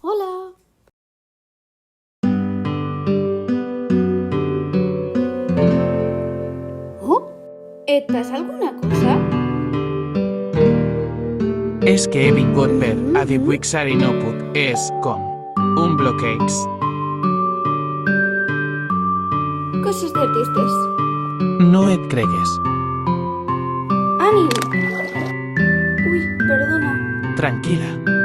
Hola. Oh, et passa alguna cosa? És que he vingut per a dibuixar i no puc. És com un bloqueig. Coses d'artistes. No et cregues. Ànim! Ui, perdona. Tranquil·la.